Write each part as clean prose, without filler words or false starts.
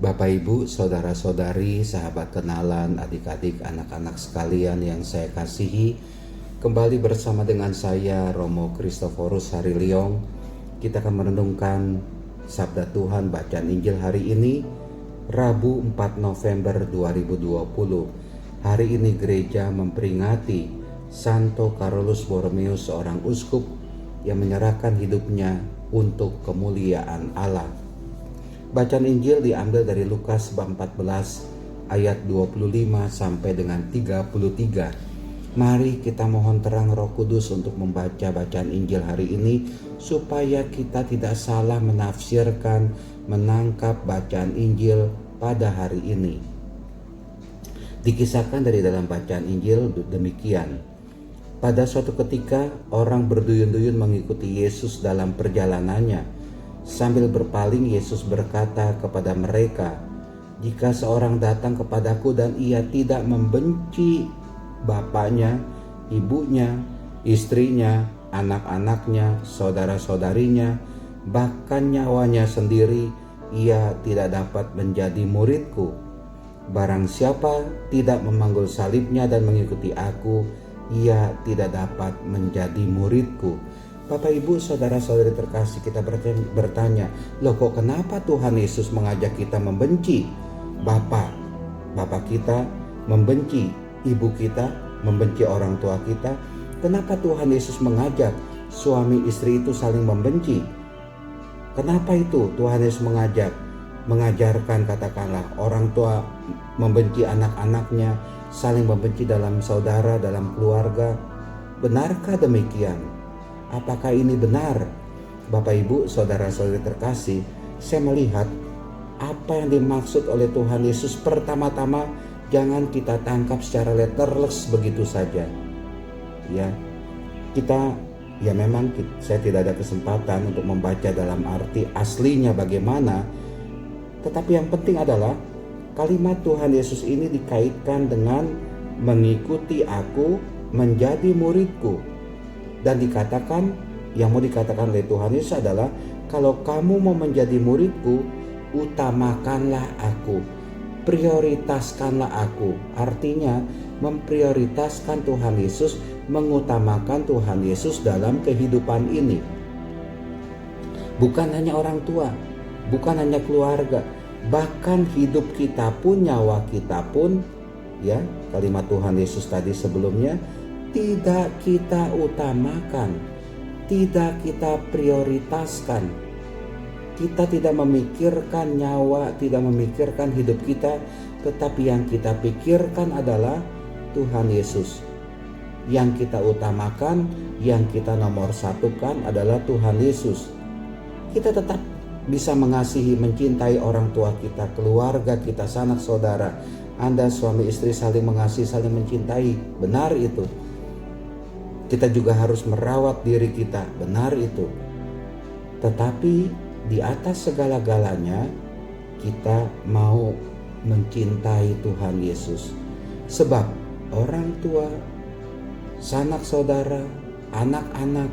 Bapak Ibu, saudara-saudari, sahabat kenalan, adik-adik, anak-anak sekalian yang saya kasihi, kembali bersama dengan saya Romo Kristoforus Hariliong. Kita akan merenungkan Sabda Tuhan bacaan Injil hari ini, Rabu 4 November 2020. Hari ini gereja memperingati Santo Carolus Borromeus, seorang uskup yang menyerahkan hidupnya untuk kemuliaan Allah. Bacaan Injil diambil dari Lukas bab 14 ayat 25 sampai dengan 33. Mari kita mohon terang Roh Kudus untuk membaca bacaan Injil hari ini supaya kita tidak salah menafsirkan, menangkap bacaan Injil pada hari ini. Dikisahkan dari dalam bacaan Injil demikian. Pada suatu ketika orang berduyun-duyun mengikuti Yesus dalam perjalanannya. Sambil berpaling, Yesus berkata kepada mereka, "Jika seorang datang kepadaku dan ia tidak membenci bapaknya, ibunya, istrinya, anak-anaknya, saudara-saudarinya, bahkan nyawanya sendiri, ia tidak dapat menjadi muridku. Barang siapa tidak memanggul salibnya dan mengikuti aku, ia tidak dapat menjadi muridku." Bapak Ibu saudara-saudari terkasih, kita bertanya, loh kok kenapa Tuhan Yesus mengajak kita membenci Bapak kita, membenci ibu kita, membenci orang tua kita? Kenapa Tuhan Yesus mengajak suami istri itu saling membenci? Kenapa itu Tuhan Yesus mengajarkan katakanlah orang tua membenci anak-anaknya, saling membenci dalam saudara, dalam keluarga? Benarkah demikian? Apakah ini benar? Bapak Ibu saudara-saudari terkasih, saya melihat apa yang dimaksud oleh Tuhan Yesus pertama-tama jangan kita tangkap secara letterless begitu saja. Saya tidak ada kesempatan untuk membaca dalam arti aslinya bagaimana. Tetapi yang penting adalah kalimat Tuhan Yesus ini dikaitkan dengan mengikuti aku, menjadi muridku. Dan dikatakan, yang mau dikatakan oleh Tuhan Yesus adalah, kalau kamu mau menjadi muridku, utamakanlah aku, prioritaskanlah aku. Artinya memprioritaskan Tuhan Yesus, mengutamakan Tuhan Yesus dalam kehidupan ini. Bukan hanya orang tua, bukan hanya keluarga, bahkan hidup kita pun, nyawa kita pun, kalimat Tuhan Yesus tadi sebelumnya, tidak kita utamakan, tidak kita prioritaskan. Kita tidak memikirkan nyawa, tidak memikirkan hidup kita, tetapi yang kita pikirkan adalah Tuhan Yesus. Yang kita utamakan, yang kita nomor satukan adalah Tuhan Yesus. Kita tetap bisa mengasihi, mencintai orang tua kita, keluarga kita, sanak saudara. Anda suami istri saling mengasihi, saling mencintai, benar itu. Kita juga harus merawat diri kita, benar itu. Tetapi di atas segala-galanya kita mau mencintai Tuhan Yesus. Sebab orang tua, sanak saudara, anak-anak,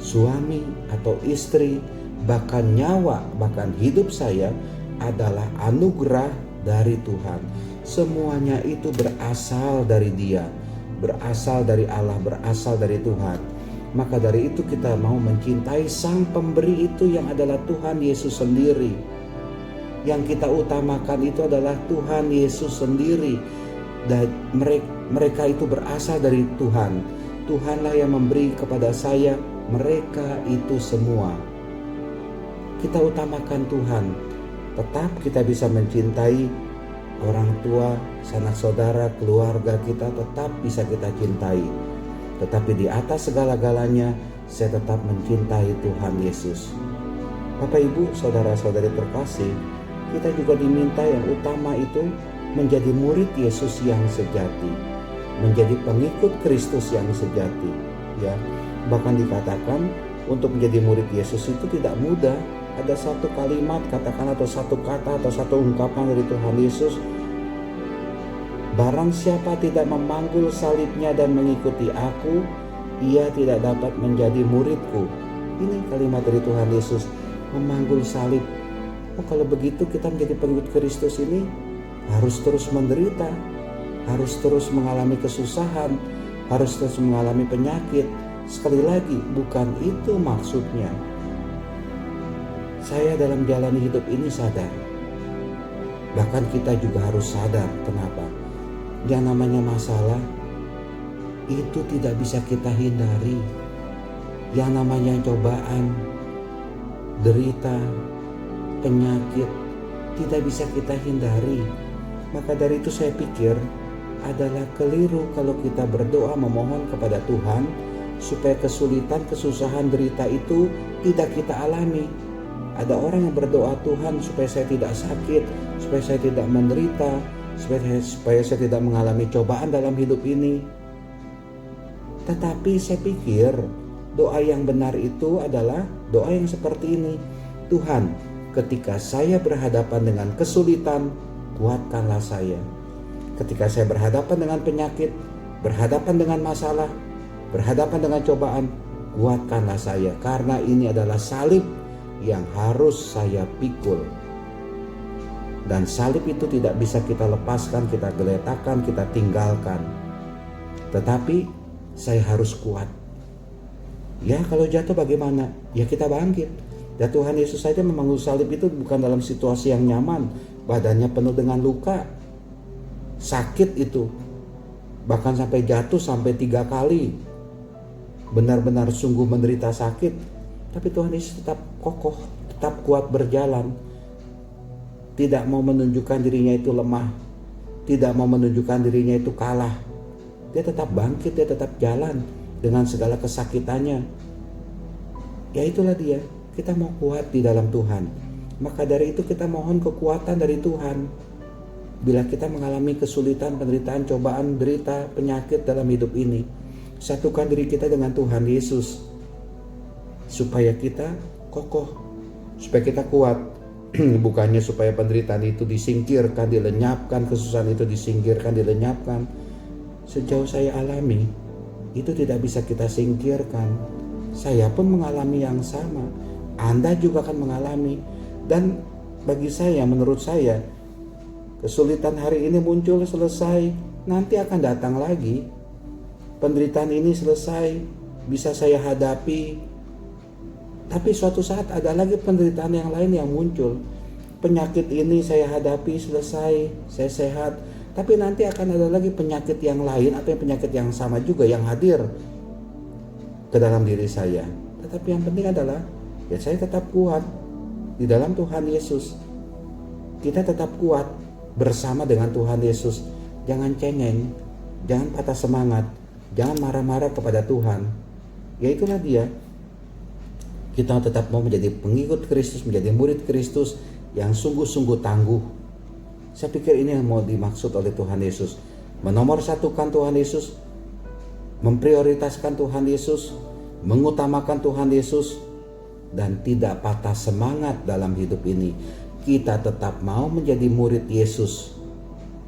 suami atau istri, bahkan nyawa, bahkan hidup saya adalah anugerah dari Tuhan. Semuanya itu berasal dari Dia, berasal dari Allah, berasal dari Tuhan. Maka dari itu kita mau mencintai Sang Pemberi itu yang adalah Tuhan Yesus sendiri. Yang kita utamakan itu adalah Tuhan Yesus sendiri. Dan mereka itu berasal dari Tuhan. Tuhanlah yang memberi kepada saya mereka itu semua. Kita utamakan Tuhan. Tetap kita bisa mencintai orang tua, sanak saudara, keluarga kita tetap bisa kita cintai. Tetapi di atas segala-galanya saya tetap mencintai Tuhan Yesus. Bapak Ibu saudara-saudari terkasih, kita juga diminta yang utama itu menjadi murid Yesus yang sejati, menjadi pengikut Kristus yang sejati. Bahkan dikatakan untuk menjadi murid Yesus itu tidak mudah. Ada satu kalimat katakan, atau satu kata, atau satu ungkapan dari Tuhan Yesus, barang siapa tidak memanggul salibnya dan mengikuti aku, ia tidak dapat menjadi muridku. Ini kalimat dari Tuhan Yesus, memanggul salib. Oh, kalau begitu kita menjadi pengikut Kristus ini harus terus menderita, harus terus mengalami kesusahan, harus terus mengalami penyakit. Sekali lagi, bukan itu maksudnya. Saya dalam jalani hidup ini sadar. Bahkan kita juga harus sadar. Kenapa? Yang namanya masalah itu tidak bisa kita hindari. Yang namanya cobaan, derita, penyakit tidak bisa kita hindari. Maka dari itu saya pikir adalah keliru kalau kita berdoa memohon kepada Tuhan supaya kesulitan, kesusahan, derita itu tidak kita alami. Ada orang yang berdoa, Tuhan supaya saya tidak sakit, supaya saya tidak menderita, supaya saya tidak mengalami cobaan dalam hidup ini. Tetapi saya pikir doa yang benar itu adalah doa yang seperti ini. Tuhan, ketika saya berhadapan dengan kesulitan, kuatkanlah saya. Ketika saya berhadapan dengan penyakit, berhadapan dengan masalah, berhadapan dengan cobaan, kuatkanlah saya. Karena ini adalah salib yang harus saya pikul. Dan salib itu tidak bisa kita lepaskan, kita geletakkan, kita tinggalkan. Tetapi saya harus kuat. Ya, kalau jatuh bagaimana? Ya kita bangkit. Ya, Tuhan Yesus saja memanggul salib itu bukan dalam situasi yang nyaman. Badannya penuh dengan luka, sakit itu, bahkan sampai jatuh sampai 3 kali. Benar-benar sungguh menderita sakit. Tapi Tuhan Yesus tetap kokoh, tetap kuat berjalan. Tidak mau menunjukkan dirinya itu lemah, tidak mau menunjukkan dirinya itu kalah. Dia tetap bangkit, dia tetap jalan dengan segala kesakitannya. Ya itulah dia, kita mau kuat di dalam Tuhan. Maka dari itu kita mohon kekuatan dari Tuhan. Bila kita mengalami kesulitan, penderitaan, cobaan, derita, penyakit dalam hidup ini, satukan diri kita dengan Tuhan Yesus supaya kita kokoh, supaya kita kuat. Bukannya supaya penderitaan itu disingkirkan, dilenyapkan, kesusahan itu disingkirkan, dilenyapkan. Sejauh saya alami, itu tidak bisa kita singkirkan. Saya pun mengalami yang sama, Anda juga akan mengalami. Dan bagi saya, menurut saya, kesulitan hari ini muncul, selesai, nanti akan datang lagi. Penderitaan ini selesai, bisa saya hadapi. Tapi suatu saat ada lagi penderitaan yang lain yang muncul. Penyakit ini saya hadapi, selesai, saya sehat. Tapi nanti akan ada lagi penyakit yang lain atau penyakit yang sama juga yang hadir ke dalam diri saya. Tetapi yang penting adalah ya saya tetap kuat di dalam Tuhan Yesus. Kita tetap kuat bersama dengan Tuhan Yesus. Jangan cengeng, jangan patah semangat, jangan marah-marah kepada Tuhan. Ya itulah dia. Kita tetap mau menjadi pengikut Kristus, menjadi murid Kristus yang sungguh-sungguh tangguh. Saya pikir ini yang mau dimaksud oleh Tuhan Yesus. Menomorsatukan Tuhan Yesus, memprioritaskan Tuhan Yesus, mengutamakan Tuhan Yesus, dan tidak patah semangat dalam hidup ini. Kita tetap mau menjadi murid Yesus.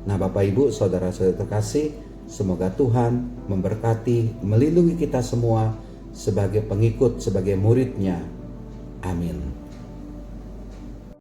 Nah, Bapak Ibu, saudara-saudara terkasih, semoga Tuhan memberkati, melindungi kita semua sebagai pengikut, sebagai muridnya. Amin.